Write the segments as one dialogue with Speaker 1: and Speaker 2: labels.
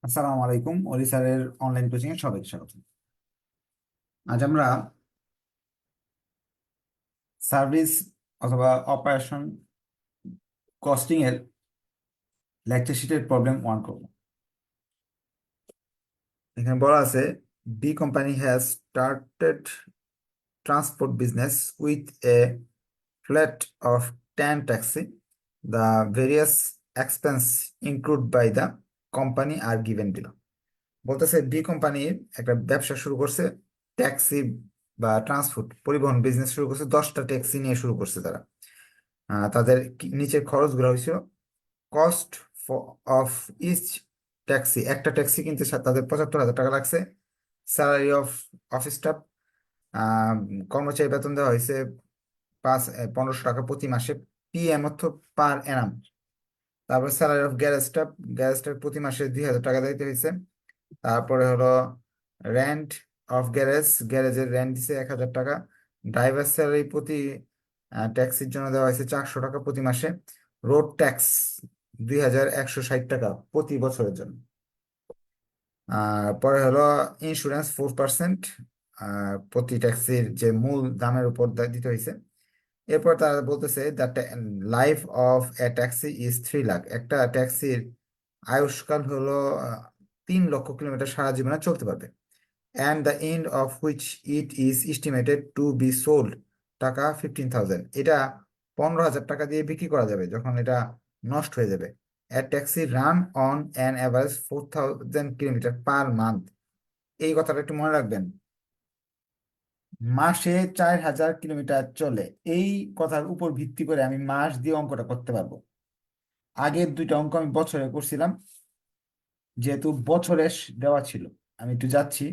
Speaker 1: আসসালামু আলাইকুম, অলি স্যারের অনলাইন কোচিং এ সবাইকে স্বাগত। আজ আমরা সার্ভিস অথবা অপারেশন কস্টিং এর লেকচার শিটের প্রবলেম 1 করব। এখানে বলা আছে, B company has started transport business with a fleet of 10 taxi. The various expense include by the company are given below. বলতেছে বি কোম্পানি একটা ব্যবসা শুরু করছে, ট্যাক্সি বা ট্রান্সপোর্ট পরিবহন বিজনেস শুরু করছে। 10টা ট্যাক্সি নিয়ে শুরু করছে তারা। তাদের নিচের খরচগুলো হয়েছিল, কস্ট অফ ইচ ট্যাক্সি, একটা ট্যাক্সি কিনতে তাদের 75,000 টাকা লাগছে। স্যালারি অফ অফিস স্টাফ, কর্মচারী বেতন দেওয়া হয়েছে 1500 টাকা প্রতি মাসে, পিএম অর্থ পার অ্যানাম। তারপর salary of garage staff, garage staff প্রতি মাসে 2,000 টাকা দিতে হয়েছে। তারপরে হলো রেন্ট অফ গ্যারেজ, গ্যারেজের রেন্ট দিছে 1,000 টাকা। ড্রাইভার স্যালারি প্রতি ট্যাক্সির জন্য দেওয়া হয়েছে 400 টাকা প্রতি মাসে। রোড ট্যাক্স 2,160 টাকা প্রতি বছরের জন্য। পরে হলো ইন্স্যুরেন্স 4%, প্রতি ট্যাক্সির যে মূল দামের উপর দিতে হয়েছে। এরপর তারা বলতেছে that life of a taxi is 3 lakh. একটা ট্যাক্সির আয়ুষ্কাল হলো 3 লক্ষ কিলোমিটার, সারা জীবনে চলতে পারবে। And the end of which it is estimated to be sold, টাকা 15,000। এটা 15,000 টাকা দিয়ে বিক্রি করা যাবে যখন এটা নষ্ট হয়ে যাবে। A taxi run on an average 4,000 kilometre per month. এই কথাটা একটু মনে রাখবেন, মাসে 4,000 কিলোমিটার চলে। এই কথার উপর ভিত্তি করে আমি মাস দিয়ে অঙ্কটা করতে পারবো। আগের দুইটা অঙ্ক আমি বছরে করছিলাম, যেহেতু বছরে দেওয়া ছিল। আমি একটু যাচ্ছি,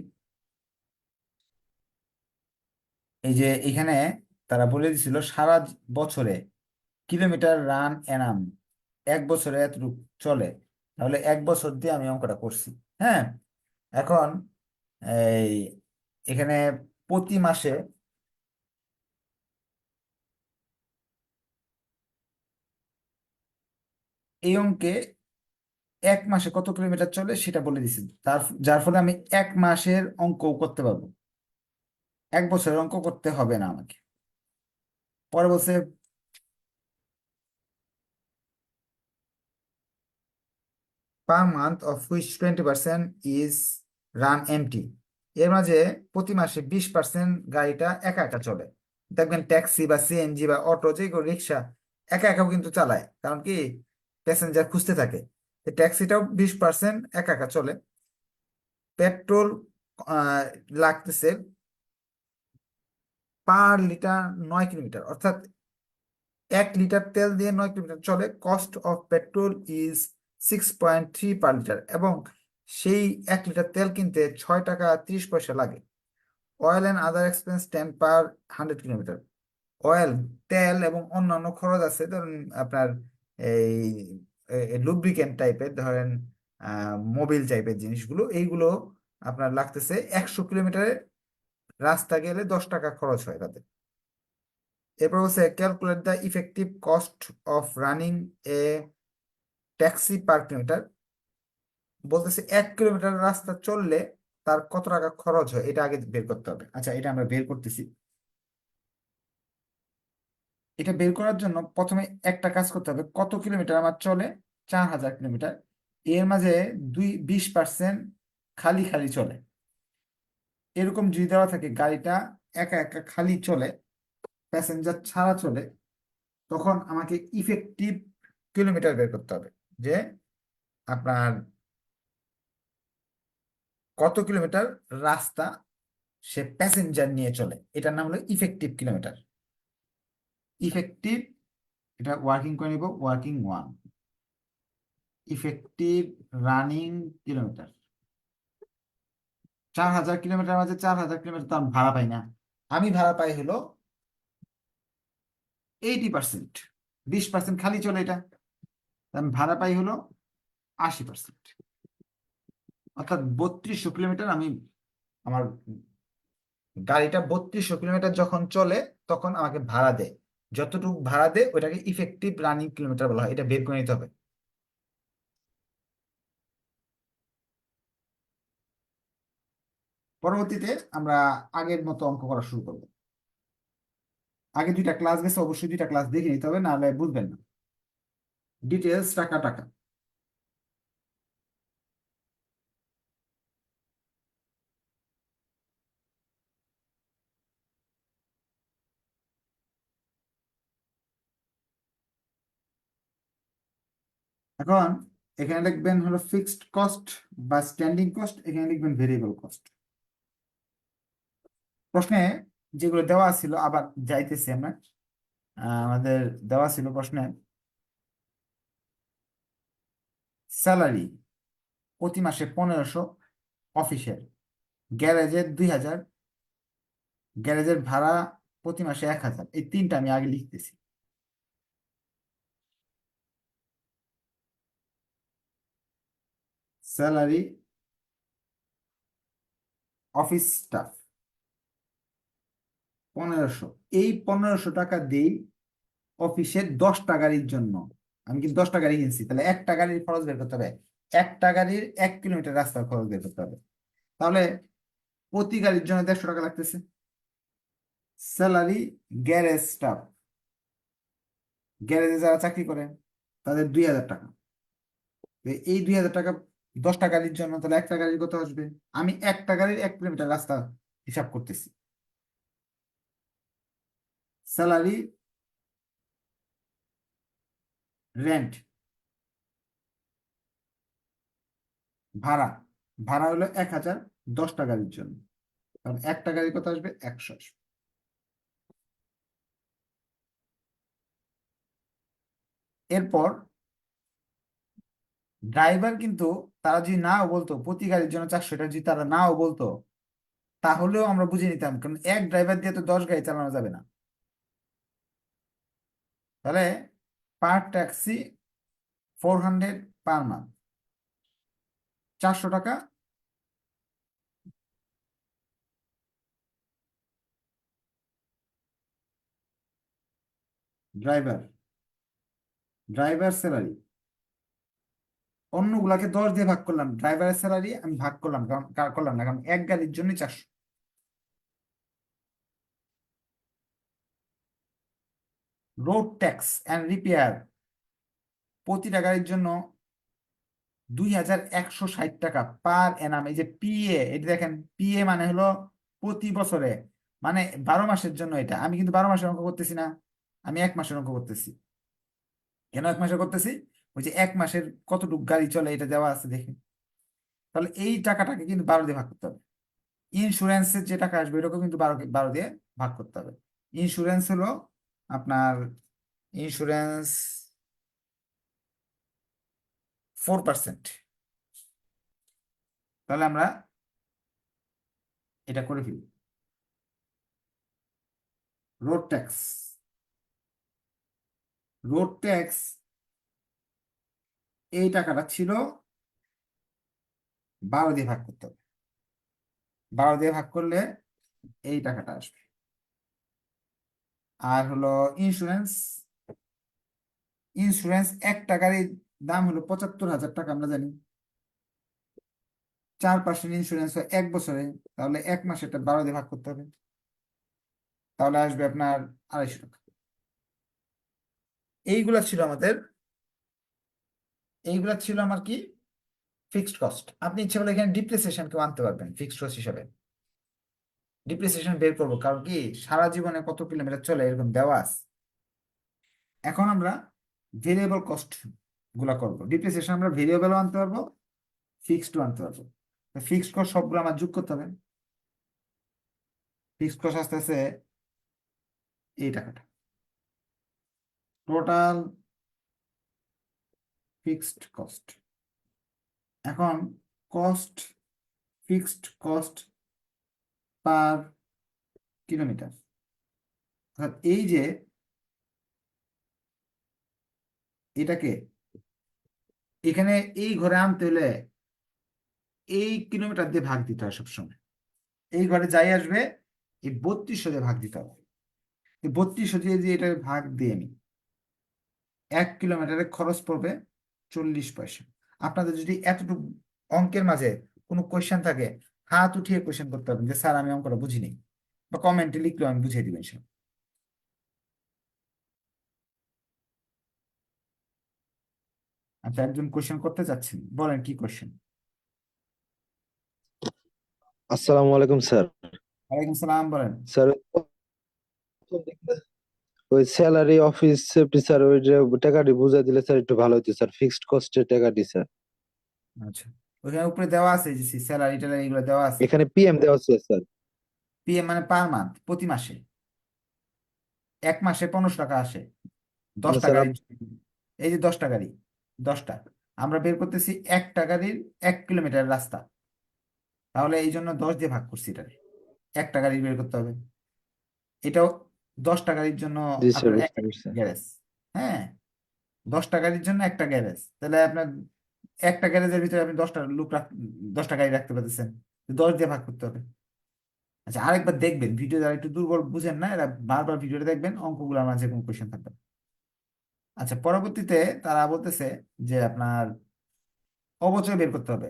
Speaker 1: এই যে এখানে তারা বলে দিছিল সারা বছরে কিলোমিটার রান এনাম, 1 বছরে এতটুকু চলে। তাহলে 1 বছর দিয়ে আমি অঙ্কটা করছি। হ্যাঁ, এখন এই এখানে প্রতি মাসে, এই অঙ্কে 1 মাসে কত কিলোমিটার চলে সেটা বলে দিছি, যার ফলে আমি 1 মাসের অঙ্ক করতে পারবো, 1 বছরের অঙ্ক করতে হবে না আমাকে। পরে বলছে per month of which 20% is run empty. এর মাঝে প্রতি মাসে 20% গাড়িটা একা একা চলে। দেখবেন ট্যাক্সি বা সিএনজি বা অটো, যে কোনো রিক্সা একা একাও কিন্তু চালায়, কারণ কি প্যাসেঞ্জার খুঁজতে থাকে। ট্যাক্সিটাও 20% একা একা চলে। পেট্রোল লাগতেছে পার লিটার 9 কিলোমিটার, অর্থাৎ 1 লিটার তেল দিয়ে 9 কিলোমিটার চলে। Cost of petrol is 6.3 per litre, এবং সেই 1 লিটার তেল কিনতে 6 টাকা 30 পয়সা লাগে। Oil and other expense 10 per 100 kilometre. Oil, তেল এবং অন্যান্য খরচ আছে, ধরেন আপনার এই লুব্রিকেন্ট টাইপের, ধরেন মোবিল টাইপের জিনিসগুলো, এইগুলো আপনার লাগতেছে 100 কিলোমিটারের রাস্তা গেলে 10 টাকা খরচ হয় তাতে। এরপর হচ্ছে calculate the effective cost of running a taxi per kilometre. বলতেছে 1 কিলোমিটার রাস্তা চললে তার কত টাকা খরচ হয়, এটা আগে বের করতে হবে। আচ্ছা, এটা আমরা বের করতেছি। এটা বের করার জন্য প্রথমে একটা কাজ করতে হবে, কত কিলোমিটার আমার চলে, 4,000 কিলোমিটার। এর মাঝে 20% খালি খালি চলে। এরকম যদি দেওয়া থাকে গাড়িটা একা একা খালি চলে, প্যাসেঞ্জার ছাড়া চলে, তখন আমাকে ইফেক্টিভ কিলোমিটার বের করতে হবে, যে আপনার কত কিলোমিটার রাস্তা সে প্যাসেঞ্জার নিয়ে চলে, এটার নাম হলো ইফেক্টিভ কিলোমিটার। ইফেক্টিভ, এটা ওয়ার্কিং করে নিব, working one, effective running kilometre. 4,000 kilometre মাঝে 4,000 কিলোমিটার তো আমি ভাড়া পাই না, আমি ভাড়া পাই হলো 80%। 20% খালি চলে এটা, আমি ভাড়া পাই হলো 80%। অর্থাৎ 3200 কিলোমিটার আমি, আমার গাড়িটা 3200 কিলোমিটার যখন চলে তখন আমাকে ভাড়া দেয়। যতটুকু ভাড়া দেয় ওটাকে ইফেক্টিভ রানিং কিলোমিটার বলা হয়। এটা বের করে নিতে হবে। পরবর্তীতে আমরা আগের মতো অঙ্ক করা শুরু করবো। আগে দুইটা ক্লাস গেছে, অবশ্যই দুইটা ক্লাস দেখে নিতে হবে, নাহলে বুঝবেন না। ডিটেলস টাকা টাকা। এখন এখানে লিখবেন হলো ফিক্সড কস্ট বা স্ট্যান্ডিং কস্ট, এখানে লিখবেন ভেরিয়েবল কস্ট। প্রশ্নে যেগুলো দেওয়া ছিল, আবার যাইতেছি আমরা। আমাদের দেওয়া ছিল প্রশ্নে স্যালারি প্রতি মাসে 1500, অফিসের, গ্যারেজের 2000, গ্যারেজের ভাড়া প্রতি মাসে 1000। এই তিনটা আমি আগে লিখতেছি। স্যালারি, অফিস স্টাফ 1500, এই 1500 টাকা দেই অফিসের 10টা গাড়ির জন্য। আমি কিন্তু 10টা গাড়ি কিনছি, তাহলে একটা গাড়ির খরচ বের করতে হবে। একটা গাড়ির 1 কিলোমিটার রাস্তার খরচ বের করতে হবে। তাহলে প্রতি গাড়ির জন্য 150 টাকা লাগতেছে। স্যালারি গ্যারেজ স্টাফ, গ্যারেজে যারা চাকরি করে তাদের 2000 টাকা। তো এই 2000 টাকা 10টা গাড়ির জন্য, তাহলে একটা গাড়ির কত আসবে? আমি একটা গাড়ির 1 কিলোমিটার রাস্তা হিসাব করতেছি। স্যালারি, রেন্ট, ভাড়া, ভাড়া হলো 1000 10টা গাড়ির জন্য। কারণ একটা গাড়ি কত আসবে? 100 আসবে। এরপর ড্রাইভার কিন্তু, তারা যদি নাও বলতো প্রতি গাড়ির জন্য 400, এটা যদি তারা নাও বলতো, তাহলেও আমরা বুঝে নিতাম, কারণ এক ড্রাইভার দিয়ে তো 10 গাড়ি চালানো যাবে না। তাহলে পার ট্যাক্সি 400 পার মান্থ, 400 টাকা। ড্রাইভার, ড্রাইভার স্যালারি, অন্যগুলাকে 10 দিয়ে ভাগ করলাম, ড্রাইভারের স্যালারি আমি ভাগ করলাম, কারণ করলাম না, কারণ এক গাড়ির জন্য 400। রোড ট্যাক্স অ্যান্ড রিপেয়ার প্রতিটা গাড়ির জন্য 2160 টাকা পার এনাম। এই যে পিএ, এটা দেখেন, পিএ মানে হলো প্রতি বছরে, মানে 12 মাসের জন্য। এটা আমি কিন্তু 12 মাসের অঙ্ক করতেছি না, আমি 1 মাসের অঙ্ক করতেছি। কেন 1 মাসে করতেছি? ওই যে 1 মাসের কতটুকু গাড়ি চলে এটা দেওয়া আছে দেখে। তাহলে এই টাকাটাকে কিন্তু 12 দিয়ে ভাগ করতে হবে। ইন্স্যুরেন্সের যে টাকা আসবে এটাকে কিন্তু 12 দিয়ে ভাগ করতে হবে। ইন্স্যুরেন্স হলো আপনার, ইন্স্যুরেন্স 4%। তাহলে আমরা এটা করে ফেলি। রোড ট্যাক্স, রোড ট্যাক্স এই টাকাটা ছিল 12 দিয়ে ভাগ করতে হবে। 12 দিয়ে ভাগ করলে এই টাকাটা আসবে। আর হলো ইন্স্যুরেন্স, ইন্স্যুরেন্স একটা গাড়ির দাম হলো 75,000 টাকা, আমরা জানি। 4% ইন্স্যুরেন্স হয় 1 বছরে, তাহলে 1 মাসে এটা 12 দিয়ে ভাগ করতে হবে। তাহলে আসবে আপনার 250 টাকা। এইগুলা ছিল আমাদের, এইগুলা ছিল আমার কি, ফিক্সড কস্ট। আপনি ইচ্ছে করলে এখানে ডিপ্রিসিয়েশন কেউ আনতে পারবেন ফিক্সড কস্ট হিসাবে। ডিপ্রিসিয়েশন বের করবো, কারণ কি সারা জীবনে কত কিলোমিটার চলে এরকম দেওয়া আছে। এখন আমরা ভেরিয়েবল কস্ট গুলা করবো। ডিপ্রিসিয়েশন আমরা ভেরিয়েবলও আনতে পারবো, ফিক্সডও আনতে পারবো। ফিক্সড কস্ট সবগুলো আমার যোগ করতে হবে। ফিক্সড কস্ট আস্তে আস্তে এই টাকাটা, টোটাল ফিক্সড কস্ট। এখন cost, fixed cost per kilometre, অর্থাৎ এই যে এটাকে এখানে এই ঘরে আনতে হলে এই কিলোমিটার দিয়ে ভাগ দিতে হয় সবসময়। এই ঘরে যাই আসবে এই 3200 দিয়ে ভাগ দিতে হবে। এই 3200 দিয়ে দিয়ে এটা ভাগ দিয়ে আমি 1 কিলোমিটারে খরচ পড়বে 40 পয়সা। আপনাদের যদি এতটুকু অঙ্কের মাঝে কোনো কোয়েশ্চেন থাকে, হাত উঠিয়ে কোয়েশ্চেন করতে পারবেন যে স্যার আমি অঙ্কটা বুঝিনি, বা কমেন্টে লিখলেও আমি বুঝিয়ে দিবেন সব। আচ্ছা, একজন কোয়েশ্চেন করতে চাচ্ছেন, বলেন কি কোয়েশ্চেন।
Speaker 2: আসসালামু আলাইকুম স্যার।
Speaker 1: ওয়ালাইকুম সালাম, বলেন।
Speaker 2: স্যার, ওই স্যালারি অফিস সেফটি স্যার, ওই যে টাকাটি বুঝাই দিলে স্যার একটু ভালো হতো স্যার, ফিক্সড কস্টের টাকাটি স্যার।
Speaker 1: আচ্ছা, ওখানে উপরে দেওয়া আছে যে স্যালারি ট্যালারি এগুলো দেওয়া আছে।
Speaker 2: এখানে পিএম দেওয়া আছে স্যার।
Speaker 1: পিএম মানে পার মান্থ, প্রতি মাসে। এক মাসে 1500 টাকা আসে,
Speaker 2: না
Speaker 1: 10টা
Speaker 2: স্যার,
Speaker 1: গাড়ি। এই যে 10টা গাড়ি, 10টা, আমরা বের করতেছি একটা গাড়ির 1 কিলোমিটার রাস্তা, তাহলে এই জন্য 10 দিয়ে ভাগ করছি এটারে, একটা গাড়ি বের করতে হবে। এটাও 10টা গাড়ির জন্য
Speaker 2: জি স্যার,
Speaker 1: আপনার
Speaker 2: বুঝতে
Speaker 1: একটা
Speaker 2: পারছি।
Speaker 1: গ্যারেজ। হ্যাঁ, 10টা গাড়ির জন্য একটা গ্যারেজ, তাহলে আপনার একটা গ্যারেজের ভিতরে আপনি 10টা লোক 10টা গাড়ি রাখতে পারতেছেন, 10 দিয়ে ভাগ করতে হবে। আচ্ছা, আরেকবার দেখবেন ভিডিও, যারা একটু দুর্বল বুঝেন না এরা বারবার ভিডিওটা দেখবেন, অঙ্কগুলো মাঝে কোনো কোয়েশ্চেন থাকবে না। আচ্ছা, পরবর্তীতে তারা বলতেছে যে আপনার অবচয় বের করতে হবে।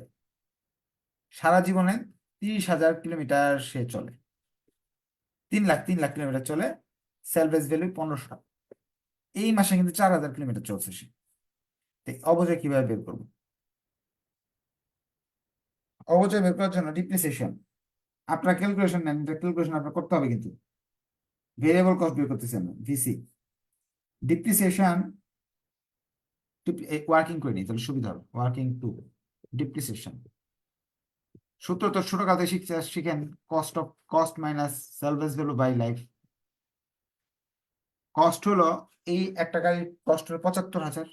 Speaker 1: সারা জীবনে 30,000 কিলোমিটার সে চলে, 3 লাখ কিলোমিটার চলে, সেলভেজ ভ্যালু 1500 টাকা। এই মাসে কিন্তু 4,000 কিলোমিটার চলছে সে। তো অবচয় কিভাবে বের করবো? অবচয় বের করার জন্য ডিপ্রিসিয়েশন, আপনার ক্যালকুলেশন নেন, ক্যালকুলেশন আপনার করতে হবে কিন্তু। ভেরিয়েবল কস্ট বের করতেছি আমরা, ভিসি। ডিপ্রিসিয়েশন, ওয়ার্কিং করে নিই তাহলে সুবিধা হবে। ওয়ার্কিং টু ডিপ্রিসিয়েশন, সূত্র তো ছোটকাল থেকে শিখেন। Cost minus salvage value by life. Cost হলো, এই একটা গাড়ির কস্ট হলো 75,000,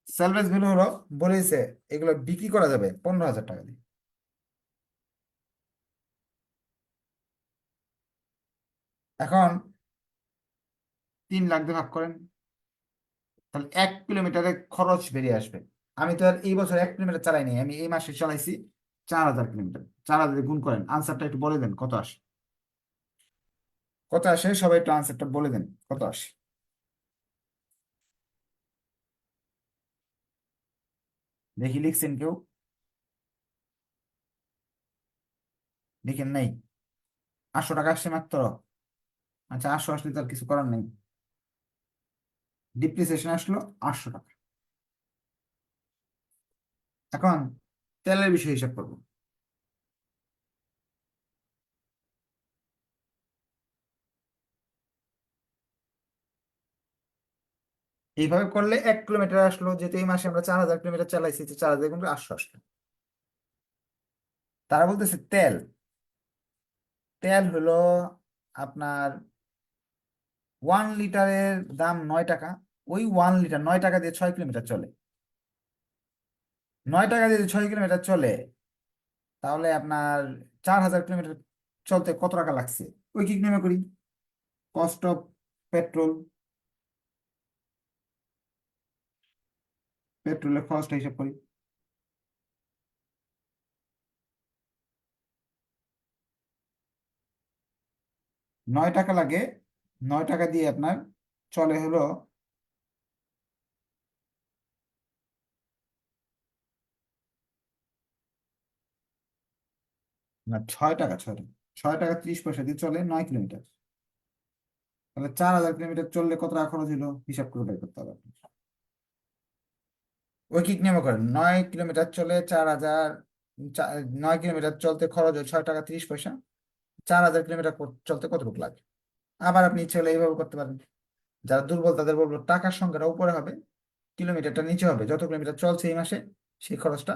Speaker 1: সেলভেজ ভ্যালু হলো বলেছে এগুলো বিক্রি করা যাবে 15,000 টাকা দিয়ে। এখন 3 লাখ দিয়ে ভাগ করেন, তাহলে 1 কিলোমিটারে খরচ বেরিয়ে আসবে। আমি তো আর এই বছর 1 কিলোমিটার চালাইনি, আমি এই মাসে চালাইছি 4,000 কিলোমিটার। 4,000 দিয়ে গুণ করেন, আনসারটা একটু বলে দেন কত আসে। কত আসে সবাই একটু আনসারটা বলে দেন, কত আসে। দেখি লিখছেন কেউ, লিখেন নাই। 800 টাকা আসছে মাত্র। আচ্ছা, 800 আসলে তো আর কিছু করার নেই। ডিপ্রিসিয়েশন আসলো 800 টাকা। এখন তেলের বিষয়ে হিসাব করবো। এইভাবে করলে 1 কিলোমিটার আসলো, যেহেতু এই মাসে আমরা 4,000 কিলোমিটার চালাইছি, তো 4,000 কিন্তু 800 আসলো। তারা বলতেছে তেল, তেল হলো আপনার 1 লিটারের দাম 9 টাকা। ওই 1 লিটার 9 টাকা দিয়ে 6 কিলোমিটার চলে। 9 টাকা দিয়ে 6 কিলোমিটার চলে, তাহলে আপনার 4,000 কিলোমিটার চলতে কত টাকা লাগছে? ওই কি নেমে করি, কস্ট অফ পেট্রোল, পেট্রোলের খরচটা হিসাব করি। 9 টাকা লাগে, 9 টাকা দিয়ে আপনার চলে হলো না 6 টাকা, 6 টাকা, 6 টাকা 30 পয়সা দিয়ে চলে 9 কিলোমিটার। তাহলে 4,000 কিলোমিটার চললে কত টাকা খরচ হলো হিসাব করে বের করতে হবে আপনার। ঐকিক নিয়ম করেন, 9 কিলোমিটার চলে 4,000, 9 কিলোমিটার চলতে খরচ হয় 6 টাকা 30 পয়সা। 4,000 কিলোমিটার চলতে কতটুকু লাগে? আবার আপনি ইচ্ছে হলে এইভাবে করতে পারেন। যারা দুর্বল তাদের বলবো টাকার সংখ্যাটা উপরে হবে, কিলোমিটারটা নিচে হবে, যত কিলোমিটার চলছে এই মাসে সেই খরচটা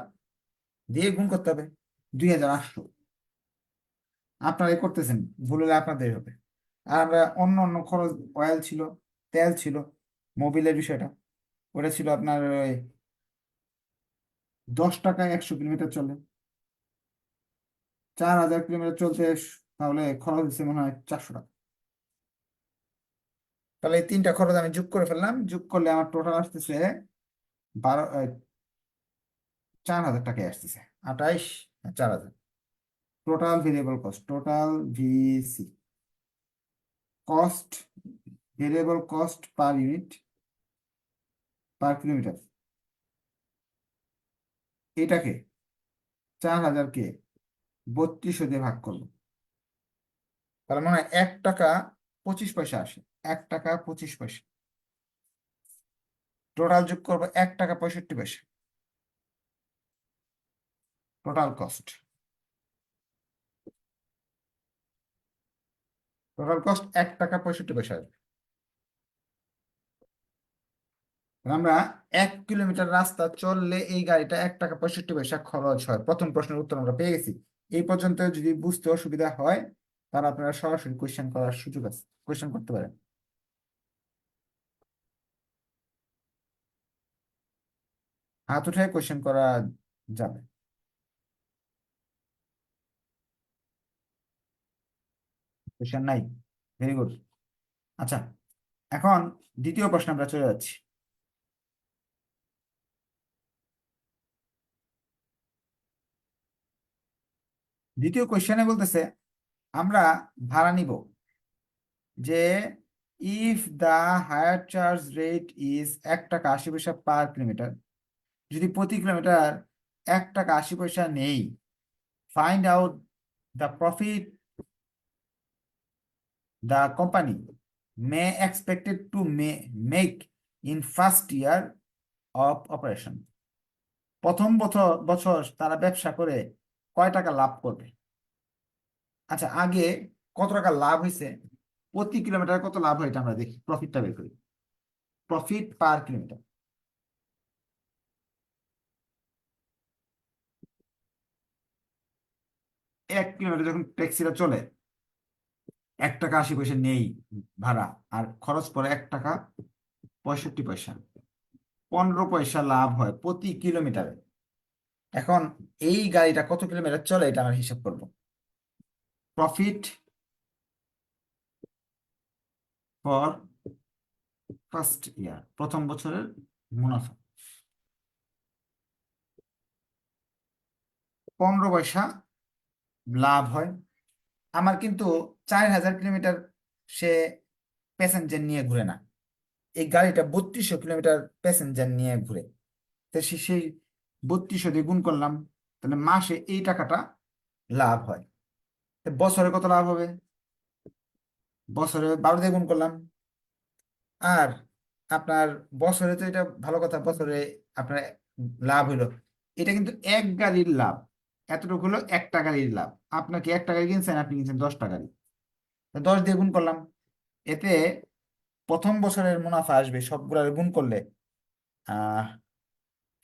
Speaker 1: দিয়ে গুণ করতে হবে। 2,800 আপনারাই করতেছেন, ভুল হলে আপনাদের হবে। আর আমরা অন্য অন্য খরচ, অয়েল ছিল, তেল ছিল, মোবিলের বিষয়টা, ওটা ছিল আপনার ওই 10 টাকায় 100 কিলোমিটার চলে। 4,000 কিলোমিটার চলতে তাহলে খরচ হচ্ছে মনে হয় 400 টাকা। তাহলে এই তিনটা খরচ আমি যোগ করে ফেললাম, যোগ করলে আমার টোটাল আসতেছে 4,000 টাকায় আসতেছে। 28, 4,000। Total variable cost, total VC, cost, variable cost per unit, per kilometre, এটাকে 4,000-কে 3200 দিয়ে ভাগ করবো, তাহলে মনে হয় 1 টাকা 25 পয়সা আসে। 1 টাকা 25 পয়সা। টোটাল যোগ করবো 1 টাকা 65 পয়সা। টোটাল কস্ট, টোটাল কস্ট 1 টাকা 65 পয়সা আসবে। আমরা 1 কিলোমিটার রাস্তা চললে এই গাড়িটা 1 টাকা 65 পয়সা খরচ হয়। প্রথম প্রশ্নের উত্তর আমরা পেয়ে গেছি। এই পর্যন্ত যদি বুঝতে অসুবিধা হয় তাহলে আপনারা সরাসরি কোয়েশ্চেন করার সুযোগ আছে, কোয়েশ্চেন করতে পারেন। হাত উঠে কোয়েশ্চেন করা যাবে। কোয়েশ্চেন নাই? Very good. আচ্ছা, এখন দ্বিতীয় প্রশ্নে আমরা চলে যাচ্ছি। দ্বিতীয় কোয়েশ্চেনে বলতেছে আমরা ভাড়া নিব যে if the hire charge rate is 1 টাকা 80 পয়সা পার কিলোমিটার, যদি প্রতি কিলোমিটার 1 টাকা 80 পয়সা নেই, find out the profit the company may expected to make in first year of operation. প্রথম বছর বছর তারা ব্যবসা করে কয় টাকা লাভ করবে। আচ্ছা, আগে কত টাকা লাভ হয়েছে, প্রতি কিলোমিটার কত লাভ হয় এটা আমরা দেখি, প্রফিটটা বের করি। Profit per kilometre. 1 কিলোমিটার যখন ট্যাক্সিটা চলে 1 টাকা 80 পয়সা নেই ভাড়া, আর খরচ পড়ে 1 টাকা 65 পয়সা, 15 পয়সা লাভ হয় প্রতি কিলোমিটারে। এখন এই গাড়িটা কত কিলোমিটার চলে এটা আমরা হিসাব করব। প্রফিট ফর ফার্স্ট ইয়ার, প্রথম বছরের মুনাফা 15 পয়সা লাভ হয়। আমার কিন্তু 4,000 কিলোমিটার সে প্যাসেঞ্জার নিয়ে ঘুরে না, এই গাড়িটা 3200 কিলোমিটার প্যাসেঞ্জার নিয়ে ঘুরে। তো সেই 3200 দিয়ে গুণ করলাম, তাহলে মাসে এই টাকাটা লাভ হয়। তো বছরে কত লাভ হবে, বছরে 12 দিয়ে গুণ করলাম। আর আপনার বছরে তো এটা ভালো কথা, বছরে আপনার লাভ হইলো, এটা কিন্তু এক গাড়ির লাভ। এতটুকু হলো একটা গাড়ির লাভ। আপনাকে 1 টাকায় কিনছেন, আপনি কিনছেন 10 টাকারই, 10 দিয়ে গুণ করলাম। এতে প্রথম বছরের মুনাফা আসবে সবগুলার গুণ করলে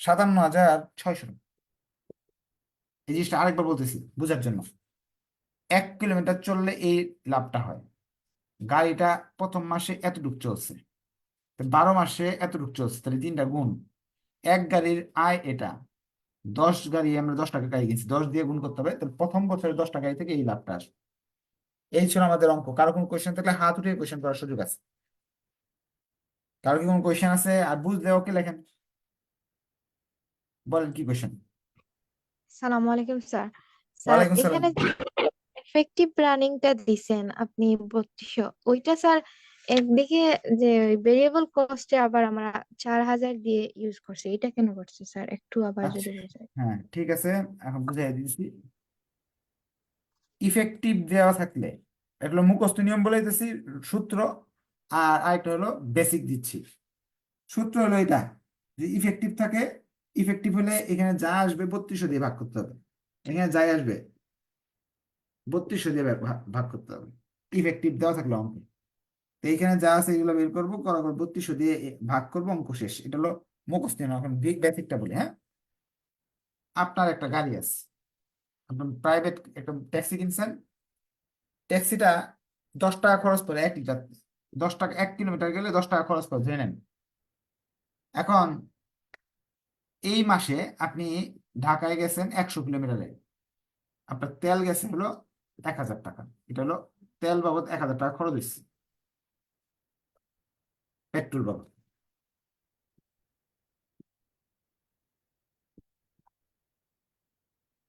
Speaker 1: 57,600। এই জিনিসটা আরেকবার বলতেছি বোঝার জন্য। 1 কিলোমিটার চললে এই লাভটা হয়। গাড়িটা প্রথম মাসে এতটুকু চলছে, 12 মাসে এতটুকু চলছে, তাহলে 3টা গুণ। এক গাড়ির আয় এটা, 10 গাড়ি, আমরা 10 টাকা গাড়ি কিনছি, 10 দিয়ে গুণ করতে হবে, তাহলে প্রথম বছরে 10 টাকায় থেকে এই লাভটা আসবে। এই ছিল আমাদের অঙ্ক। কারো কোনো কোয়েশ্চেন থাকলে হাত উঠে কোয়েশ্চেন করার সুযোগ আছে। কারো কি কোনো কোয়েশ্চেন আছে? আর বুঝলে ওকে লেখেন, বলেন কি কোয়েশ্চেন।
Speaker 3: সালামু আলাইকুম স্যার। স্যার
Speaker 1: ওয়ালাইকুম সালাম।
Speaker 3: এখানে এফেক্টিভ রানিংটা দিছেন আপনি 3200, ওইটা স্যার একদিকে যে ভেরিয়েবল কস্টে আবার আমরা 4000 দিয়ে ইউজ করছি, এটা কেন করছি স্যার, একটু আবার
Speaker 1: আচ্ছা,
Speaker 3: যদি বোঝায়।
Speaker 1: হ্যাঁ ঠিক আছে, এখন বুঝাই দিচ্ছি। ইফেক্টিভ দেওয়া থাকলে, এগুলো মুখস্থ নিয়ম বলে দিতেছি, সূত্র। আর আরেকটা হলো বেসিক দিচ্ছি। সূত্র হলো এটা, যে ইফেক্টিভ থাকে, ইফেক্টিভ হলে এখানে যা আসবে 3200 দিয়ে ভাগ করতে হবে। এখানে যাই আসবে 3200 দিয়ে ভাগ করতে হবে, ইফেক্টিভ দেওয়া থাকলে অঙ্কে। তো এইখানে যা আছে এগুলো বের করবো, করার পর 3200 দিয়ে ভাগ করবো, অঙ্ক শেষ। এটা হলো মুখস্থ নিয়ম। এখন বেসিকটা বলি, হ্যাঁ। আপনার একটা গাড়ি আছে, আপনার প্রাইভেট একটা ট্যাক্সি কিনছেন। ট্যাক্সিটা 10 টাকা খরচ করে 1 লিটার, 10 টাকা 1 কিলোমিটার গেলে 10 টাকা খরচ করে ধরে নেন। এখন এই মাসে আপনি ঢাকায় গেছেন 100 কিলোমিটারে, আপনার তেল গেছে হলো 1,000 টাকা। এটা হলো তেল বাবদ 1,000 টাকা খরচ হচ্ছে, পেট্রোল বাবদ।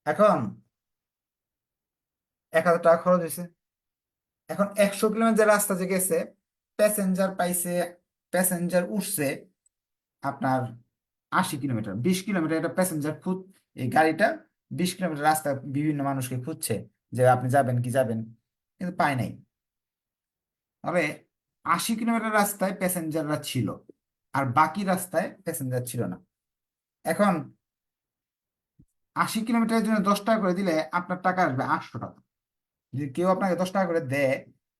Speaker 1: এখন 1,000 টাকা খরচ হয়েছে। এখন 100 কিলোমিটার রাস্তা যে গেছে, প্যাসেঞ্জার পাইছে, প্যাসেঞ্জার উঠছে আপনার 80 কিলোমিটার, 20 কিলোমিটার এটা প্যাসেঞ্জার খুদ এই গাড়িটা 20 কিলোমিটার রাস্তা বিভিন্ন মানুষকে খুঁজছে যে আপনি যাবেন কি যাবেন, কিন্তু পায় নাই। তবে 80 কিলোমিটার রাস্তায় প্যাসেঞ্জাররা ছিল, আর বাকি রাস্তায় প্যাসেঞ্জার ছিল না। এখন 80 কিলোমিটারের জন্য 10 টাকা করে দিলে আপনার টাকা আসবে 800 টাকা। যদি কেউ আপনাকে 10 টাকা করে দেয়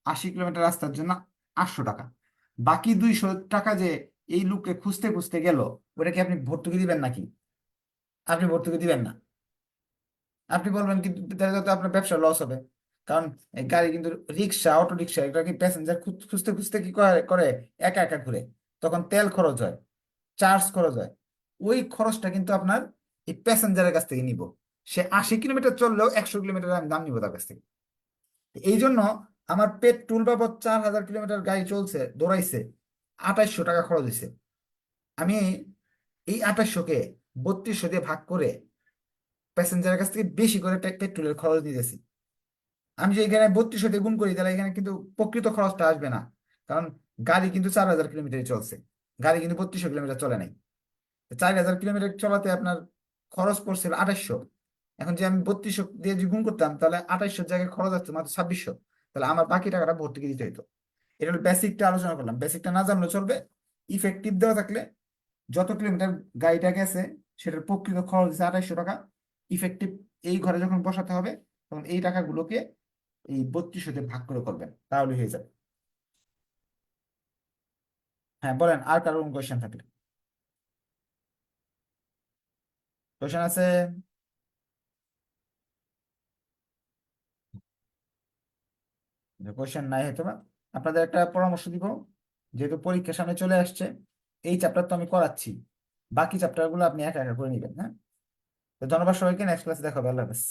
Speaker 1: 80 কিলোমিটার রাস্তার জন্য 800 টাকা, বাকি 200 টাকা যে এই লোককে খুঁজতে খুঁজতে গেল, ওটা কি আপনি ভর্তুকি দিবেন নাকি? আপনি ভর্তুকি দিবেন না। আপনি বলবেন কিন্তু তাহলে তো আপনার ব্যবসা লস হবে। কারণ এই গাড়ি কিন্তু, রিক্সা, অটো রিক্সা, এটা কি প্যাসেঞ্জার খুঁজতে খুঁজতে কি করে করে একা একা ঘুরে, তখন তেল খরচ হয়, চার্জ খরচ হয়। ওই খরচটা কিন্তু আপনার এই প্যাসেঞ্জারের কাছ থেকে নিব। সে 80 কিলোমিটার চললেও 100 কিলোমিটার আমি দাম নিব তার কাছ থেকে। এই জন্য আমার পেট্রোল বাবদ 4000 কিলোমিটার গাড়ি চলছে, দৌড়াইছে, 2800 টাকা খরচ হয়েছে। আমি এই 2800-কে 3200 দিয়ে ভাগ করে প্যাসেঞ্জারের কাছ থেকে বেশি করে পেট্রোলের খরচ নিতেছি। আমি যে এখানে 3200 দিয়ে গুণ করি, তাহলে এখানে কিন্তু প্রকৃত খরচটা আসবে না। কারণ গাড়ি কিন্তু 4000 কিলোমিটারই চলছে, গাড়ি কিন্তু 3200 কিলোমিটার চলে নাই। 4000 কিলোমিটার চলাতে আপনার খরচ পড়ছিল 2800। এখন যে আমি 3200 দিয়ে যদি গুণ করতাম, তাহলে 2800 জায়গায় খরচ আসছে মাত্র 2600। তাহলে আমার বাকি টাকাটা ভর্তুকি দিতে হতো। এটা হলো বেসিকটা আলোচনা করলাম, বেসিকটা না জানলেও চলবে। ইফেক্টিভ দেওয়া থাকলে যত কিলোমিটার গাড়িটা গেছে সেটার প্রকৃত খরচ হচ্ছে 2800 টাকা। ইফেক্টিভ এই ঘরে যখন বসাতে হবে, তখন এই টাকাগুলোকে এই 3200 দিয়ে ভাগ করে করবেন, তাহলে হয়ে যাবে। হ্যাঁ বলেন, আর কারো কোনো কোয়েশ্চেন থাকলে। কোয়েশ্চেন আছে? কোয়েশ্চেন নাই হয়তো বা। আপনাদের একটা পরামর্শ দিব, যেহেতু পরীক্ষার সামনে চলে আসছে, এই চ্যাপ্টার তো আমি করাচ্ছি, বাকি চ্যাপ্টার গুলো আপনি একা একা করে নেবেন। হ্যাঁ, তো ধন্যবাদ সবাইকে, নেক্সট ক্লাসে দেখা হবে, আল্লাহ হাফেজ।